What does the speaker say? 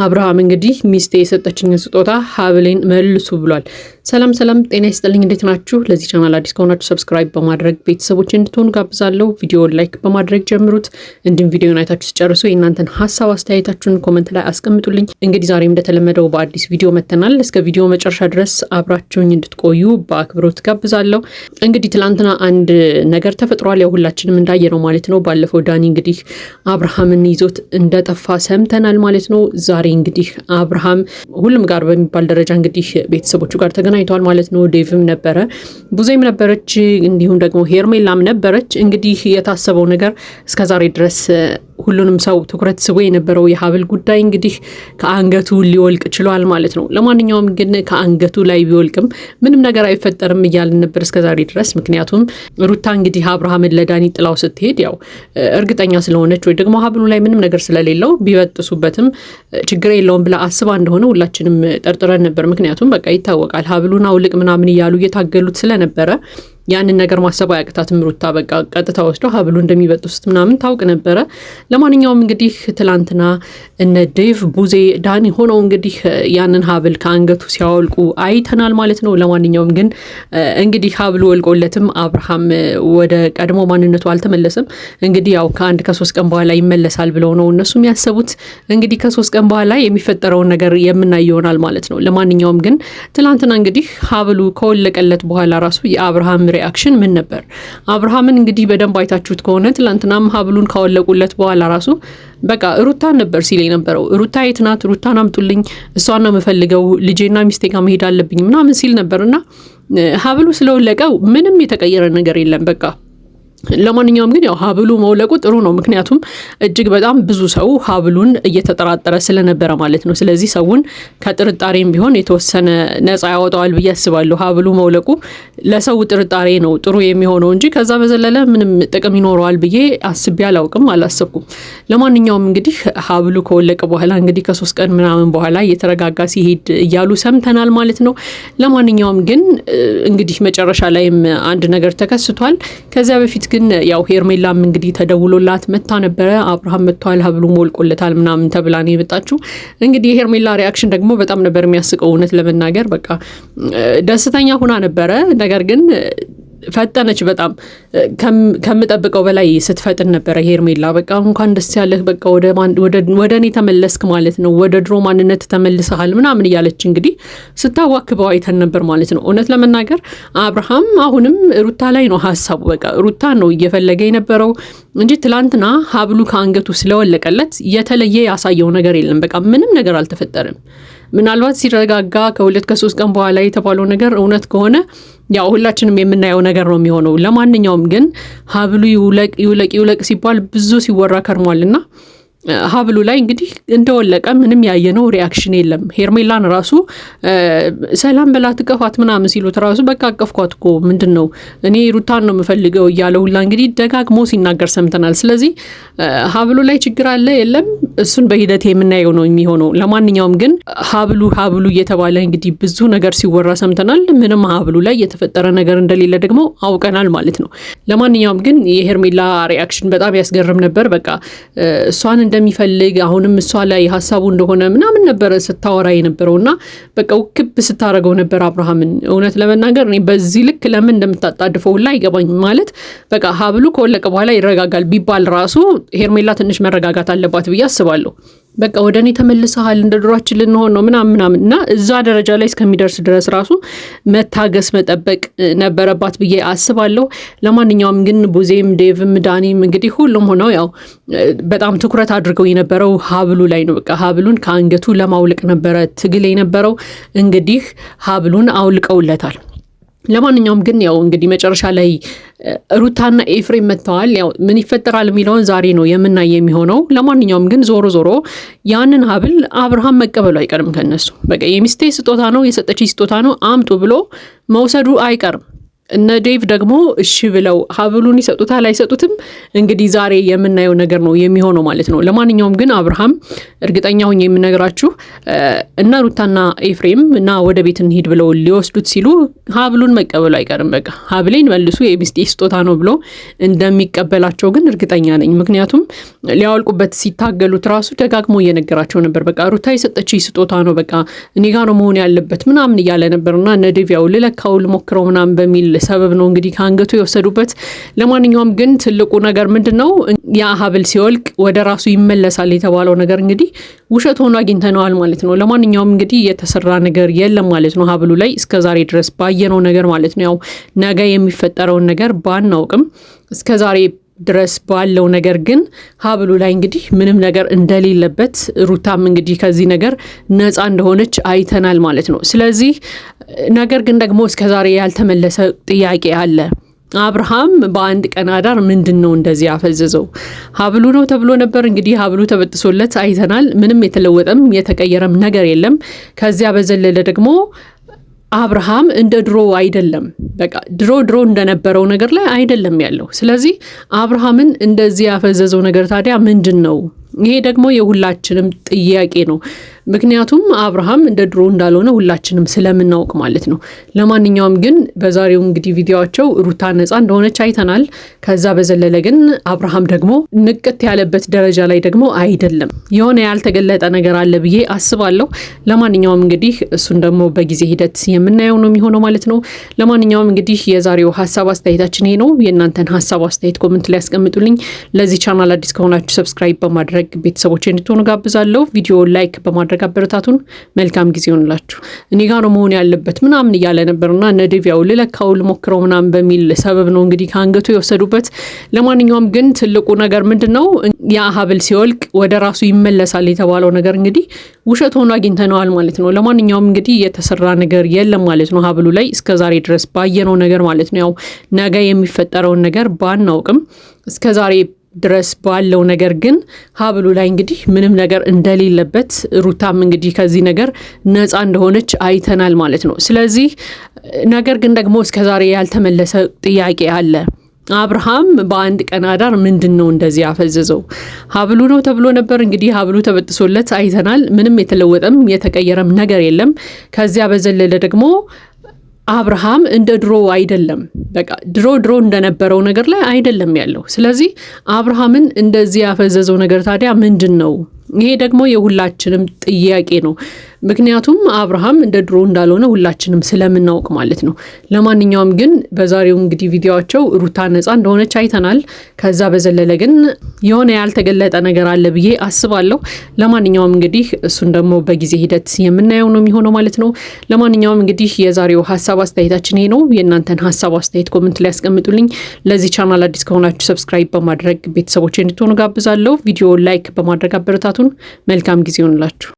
አብርሃም እንግዲህ ሚስቴ የሰጠችኝ ስጦታ ሀብሌን መልሱ ብሏል። ሰላም ጤና ይስጥልኝ፣ እንዴት ናችሁ? ለዚህ ቻናል አዲስ ከሆናችሁ ሰብስክራይብ በማድረግ ቤተሰቦች እንድትሆኑ ጋብዛለሁ። ቪዲዮውን ላይክ በማድረግ ጀምሩት። እንዲሁም ቪዲዮውን አይታችሁ ሲጨርሱ የእናንተን ሀሳብ አስተያየታችሁን ኮመንት ላይ አስቀምጡልኝ። እንግዲህ ዛሬም እንደተለመደው በአዲስ ቪዲዮ መተናል። እስከ ቪዲዮ መጨረሻ ድረስ አብራችሁኝ እንድትቆዩ በአክብሮት ጋብዛለሁ። እንግዲህ ትላንትና አንድ ነገር ተፈጥሯል። ያው ሁላችንም እንዳየነው ማለት ነው። ባለፈው ዳኒ እንግዲህ አብርሃምን ይዞት እንደጠፋ ሰምተናል ማለት ነው። ዛሬ እንግዲህ አብርሃም ሁሉም ጋር በሚባል ደረጃ እንግዲህ ቤተሰቦቹ ጋር ተገናኝተዋል ማለት ነው። ዴቭም ነበረ፣ ቡዜም ነበረች፣ እንዲሁም ደግሞ ሄርሜላም ነበረች። እንግዲህ የታሰበው ነገር እስከዛሬ ድረስ ሁሉንም ሰው ትኩረት ስቦ የነበረው የሀብል ጉዳይ እንግዲህ ከአንገቱ ሊወልቅ ችሏል ማለት ነው። ለማንኛውም ግን ከአንገቱ ላይ ቢወልቅም ምንም ነገር አይፈጠርም እያልን ነበር እስከዛሬ ድረስ። ምክንያቱም ሩታ እንግዲህ አብርሃምን ለዳኒ ጥላው ስትሄድ ያው እርግጠኛ ስለሆነች ወይ ደግሞ ሀብሉ ላይ ምንም ነገር ስለሌለው ቢበጥሱበትም ችግር የለውም ብላ አስባ እንደሆነ ሁላችንም ጠርጥረን ነበር። ምክንያቱም በቃ ይታወቃል ሀብሉን አውልቅ ምናምን እያሉ እየታገሉት ስለነበረ ያንን ነገር ማሰብ አያቅታትም ሩታ። በቃ ቀጥታ ወስደው ሀብሉ እንደሚበጥሱት ምናምን ታውቅ ነበረ። ለማንኛውም እንግዲህ ትላንትና እነ ዴቭ፣ ቡዜ፣ ዳኒ ሆነው እንግዲህ ያንን ሀብል ከአንገቱ ሲያወልቁ አይተናል ማለት ነው። ለማንኛውም ግን እንግዲህ ሀብሉ ወልቆለትም አብርሃም ወደ ቀድሞ ማንነቱ አልተመለሰም። እንግዲህ ያው ከ1-3 ቀን በኋላ ይመለሳል ብለው ነው እነሱ የሚያሰቡት። እንግዲህ ከ3 ቀን በኋላ የሚፈጠረውን ነገር የምናይ ይሆናል ማለት ነው። ለማንኛውም ግን ትላንትና እንግዲህ ሀብሉ ከወለቀለት በኋላ ራሱ የአብርሃም ሪአክሽን ምን ነበር? አብርሃምን እንግዲህ በደንብ አይታችሁት ከሆነ ትላንትናም ሀብሉን ካወለቁለት በኋላ ራሱ በቃ ሩታን ነበር ሲል የነበረው። ሩታ የት ናት? ሩታን አምጡልኝ፣ እሷን ነው የምፈልገው፣ ልጄና ሚስቴ ጋር መሄድ አለብኝ ምናምን ሲል ነበርና ሀብሉ ስለወለቀው ምንም የተቀየረ ነገር የለም በቃ። ለማንኛውም ግን ያው ሀብሉ መውለቁ ጥሩ ነው። ምክንያቱም እጅግ በጣም ብዙ ሰው ሀብሉን እየተጠራጠረ ስለነበረ ማለት ነው። ስለዚህ ሰውን ከጥርጣሬም ቢሆን የተወሰነ ነፃ ያወጣዋል ብዬ አስባለሁ። ሀብሉ መውለቁ ለሰው ጥርጣሬ ነው ጥሩ የሚሆነው እንጂ ከዛ በዘለለ ምንም ጥቅም ይኖረዋል ብዬ አስቤ አላሰብኩም። ለማንኛውም እንግዲህ ሀብሉ ከወለቀ በኋላ እንግዲህ ከ3 ቀን ምናምን በኋላ እየተረጋጋ ሲሄድ እያሉ ሰምተናል ማለት ነው። ለማንኛውም ግን እንግዲህ መጨረሻ ላይም አንድ ነገር ተከስቷል። ከዚያ በፊት ግን ያው ሄርሜላም እንግዲህ ተደውሎላት መታ ነበረ። አብርሃም መጥቷል፣ ሀብሉ ሞልቆለታል ምናምን ተብላ ነው የመጣችው። እንግዲህ የሄርሜላ ሪአክሽን ደግሞ በጣም ነበር የሚያስቀው። እውነት ለመናገር በቃ ደስተኛ ሁና ነበረ። ነገር ግን ፈጠነች በጣም ከምጠብቀው በላይ ስትፈጥን ነበረ ሄርሜላ። በቃ እንኳን ደስ ያለህ፣ በቃ ወደ እኔ ተመለስክ ማለት ነው፣ ወደ ድሮ ማንነት ተመልሰሃል ምናምን እያለች እንግዲህ ስታዋክበው አይተን ነበር ማለት ነው። እውነት ለመናገር አብርሃም አሁንም ሩታ ላይ ነው ሀሳቡ። በቃ ሩታ ነው እየፈለገ የነበረው እንጂ ትላንትና ሀብሉ ከአንገቱ ስለወለቀለት የተለየ ያሳየው ነገር የለም። በቃ ምንም ነገር አልተፈጠረም። ምናልባት ሲረጋጋ ከ2-3 ቀን በኋላ የተባለው ነገር እውነት ከሆነ ያው ሁላችንም የምናየው ነገር ነው የሚሆነው። ለማንኛውም ግን ሀብሉ ይውለቅ ሲባል ብዙ ሲወራ ከርሟልና ሀብሉ ላይ እንግዲህ እንደወለቀ ምንም ያየነው ሪአክሽን የለም። ሄርሜላን ራሱ ሰላም በላት እቀፋት ምናምን ሲሉት ራሱ በቃ አቀፍኳት እኮ ምንድን ነው እኔ ሩታን ነው የምፈልገው እያለ ሁላ እንግዲህ ደጋግሞ ሲናገር ሰምተናል። ስለዚህ ሀብሉ ላይ ችግር አለ የለም እሱን በሂደት የምናየው ነው የሚሆነው። ለማንኛውም ግን ሀብሉ እየተባለ እንግዲህ ብዙ ነገር ሲወራ ሰምተናል። ምንም ሀብሉ ላይ የተፈጠረ ነገር እንደሌለ ደግሞ አውቀናል ማለት ነው። ለማንኛውም ግን የሄርሜላ ሪአክሽን በጣም ያስገርም ነበር። በቃ እሷን እንደሚፈልግ አሁንም እሷ ላይ ሀሳቡ እንደሆነ ምናምን ነበረ ስታወራ የነበረው እና በቃ ውክብ ስታረገው ነበር አብርሃምን። እውነት ለመናገር እኔ በዚህ ልክ ለምን እንደምታጣድፈው ሁላ አይገባኝም። ማለት በቃ ሀብሉ ከወለቀ በኋላ ይረጋጋል ቢባል ራሱ ሄርሜላ ትንሽ መረጋጋት አለባት ብዬ አስባለሁ። በቃ ወደ እኔ ተመልሰሃል እንደ ድሯችን ልንሆን ነው ምናምን እና እዛ ደረጃ ላይ እስከሚደርስ ድረስ ራሱ መታገስ መጠበቅ ነበረባት ብዬ አስባለሁ። ለማንኛውም ግን ቡዜም፣ ዴቭም፣ ዳኒም እንግዲህ ሁሉም ሆነው ያው በጣም ትኩረት አድርገው የነበረው ሀብሉ ላይ ነው። በቃ ሀብሉን ከአንገቱ ለማውለቅ ነበረ ትግል የነበረው። እንግዲህ ሀብሉን አውልቀውለታል። ለማንኛውም ግን ያው እንግዲህ መጨረሻ ላይ ሩታና ኤፍሬም መጥተዋል። ያው ምን ይፈጠራል የሚለውን ዛሬ ነው የምናይ የሚሆነው። ለማንኛውም ግን ዞሮ ያንን ሀብል አብርሃም መቀበሉ አይቀርም ከነሱ። በቃ የሚስቴ ስጦታ ነው፣ የሰጠችኝ ስጦታ ነው፣ አምጡ ብሎ መውሰዱ አይቀርም። እነ ዴቭ ደግሞ እሺ ብለው ሀብሉን ይሰጡታል አይሰጡትም እንግዲህ ዛሬ የምናየው ነገር ነው የሚሆነው ማለት ነው። ለማንኛውም ግን አብርሃም እርግጠኛ ሆኜ የምነግራችሁ እና ሩታና ኤፍሬም እና ወደ ቤት እንሂድ ብለው ሊወስዱት ሲሉ ሀብሉን መቀበሉ አይቀርም። በቃ ሀብሌን መልሱ የሚስቴ ስጦታ ነው ብሎ እንደሚቀበላቸው ግን እርግጠኛ ነኝ። ምክንያቱም ሊያወልቁበት ሲታገሉት ራሱ ደጋግሞ እየነገራቸው ነበር። በቃ ሩታ የሰጠችኝ ስጦታ ነው፣ በቃ እኔ ጋር ነው መሆን ያለበት ምናምን እያለ ነበርና እነ ዴቭ ያው ልለካው ልሞክረው ምናምን በሚል ሰበብ ነው እንግዲህ ከአንገቱ የወሰዱበት። ለማንኛውም ግን ትልቁ ነገር ምንድነው ያ ሀብል ሲወልቅ ወደ ራሱ ይመለሳል የተባለው ነገር እንግዲህ ውሸት ሆኖ አግኝተነዋል ማለት ነው። ለማንኛውም እንግዲህ የተሰራ ነገር የለም ማለት ነው ሀብሉ ላይ እስከዛሬ ድረስ ባየነው ነገር ማለት ነው። ያው ነገ የሚፈጠረውን ነገር ባናውቅም እስከዛሬ ድረስ ባለው ነገር ግን ሀብሉ ላይ እንግዲህ ምንም ነገር እንደሌለበት ሩታም እንግዲህ ከዚህ ነገር ነፃ እንደሆነች አይተናል ማለት ነው። ስለዚህ ነገር ግን ደግሞ እስከዛሬ ያልተመለሰ ጥያቄ አለ። አብርሃም በአንድ ቀን አዳር ምንድነው እንደዚህ ያፈዘዘው? ሀብሉ ነው ተብሎ ነበር እንግዲህ ሀብሉ ተበጥሶለት አይተናል። ምንም የተለወጠም የተቀየረም ነገር የለም። ከዚያ በዘለለ ደግሞ አብርሃም እንደ ድሮ አይደለም። በቃ ድሮ እንደነበረው ነገር ላይ አይደለም ያለው። ስለዚህ አብርሃምን እንደዚህ ያፈዘዘው ነገር ታዲያ ምንድነው? ይሄ ደግሞ የሁላችንም ጥያቄ ነው። ምክንያቱም አብርሃም እንደ ድሮ እንዳልሆነ ሁላችንም ስለምናውቅ ማለት ነው። ለማንኛውም ግን በዛሬው እንግዲህ ቪዲዮአቸው ሩታ ነፃ እንደሆነች አይተናል። ከዛ በዘለለ ግን አብርሃም ደግሞ ንቅት ያለበት ደረጃ ላይ ደግሞ አይደለም። የሆነ ያልተገለጠ ነገር አለ ብዬ አስባለሁ። ለማንኛውም እንግዲህ እሱን ደግሞ በጊዜ ሂደት የምናየው ነው የሚሆነው ማለት ነው። ለማንኛውም እንግዲህ የዛሬው ሀሳብ አስተያየታችን ይሄ ነው። የእናንተን ሀሳብ አስተያየት ኮሜንት ላይ ያስቀምጡልኝ። ለዚህ ቻናል አዲስ ከሆናችሁ ሰብስክራይብ በማድረግ ቤተሰቦች እንድትሆኑ ጋብዛለሁ። ቪዲዮ ላይክ በማድረግ አበረታቱን። መልካም ጊዜ ይሆንላችሁ። እኔ ጋር ነው መሆን ያለበት ምናምን እያለ ነበርና እነ ዴቭ ያው ልለካው ልሞክረው ምናምን በሚል ሰበብ ነው እንግዲህ ከአንገቱ የወሰዱበት። ለማንኛውም ግን ትልቁ ነገር ምንድነው ያ ሀብል ሲወልቅ ወደ ራሱ ይመለሳል የተባለው ነገር እንግዲህ ውሸት ሆኖ አግኝተነዋል ማለት ነው። ለማንኛውም እንግዲህ የተሰራ ነገር የለም ማለት ነው ሀብሉ ላይ እስከዛሬ ድረስ ባየነው ነገር ማለት ነው። ያው ነገ የሚፈጠረውን ነገር ባናውቅም እስከዛሬ ድረስ ባለው ነገር ግን ሀብሉ ላይ እንግዲህ ምንም ነገር እንደሌለበት ሩታም እንግዲህ ከዚህ ነገር ነፃ እንደሆነች አይተናል ማለት ነው። ስለዚህ ነገር ግን ደግሞ እስከዛሬ ያልተመለሰ ጥያቄ አለ። አብርሃም በአንድ ቀን አዳር ምንድነው እንደዚህ ያፈዘዘው? ሀብሉ ነው ተብሎ ነበር እንግዲህ ሀብሉ ተበጥሶለት አይተናል። ምንም የተለወጠም የተቀየረም ነገር የለም። ከዚያ በዘለለ ደግሞ አብርሃም እንደ ድሮ አይደለም። በቃ ድሮ እንደነበረው ነገር ላይ አይደለም ያለው። ስለዚህ አብርሃምን እንደዚህ ያፈዘዘው ነገር ታዲያ ምንድነው? ይሄ ደግሞ የሁላችንም ጥያቄ ነው። ምክንያቱም አብርሃም እንደ ድሮ እንዳልሆነ ሁላችንም ስለምናውቅ ማለት ነው። ለማንኛውም ግን በዛሬው እንግዲህ ቪዲዮአቸው ሩታ ነፃ እንደሆነች አይተናል። ከዛ በዘለለ ግን የሆነ ያልተገለጠ ነገር አለ ብዬ አስባለሁ። ለማንኛውም እንግዲህ እሱን ደግሞ በጊዜ ሂደት የምናየው ነው የሚሆነው ማለት ነው። ለማንኛውም እንግዲህ የዛሬው ሀሳብ አስተያየታችን ይሄ ነው። የእናንተን ሀሳብ አስተያየት ኮሜንት ላይ ያስቀምጡልኝ። ለዚህ ቻናል አዲስ ከሆናችሁ ሰብስክራይብ በማድረግ ቤተሰቦች እንድትሆኑ ጋብዛለሁ። ቪዲዮ ላይክ በማድረግ አበረታቱን። መልካም ጊዜ ይሆንላችሁ።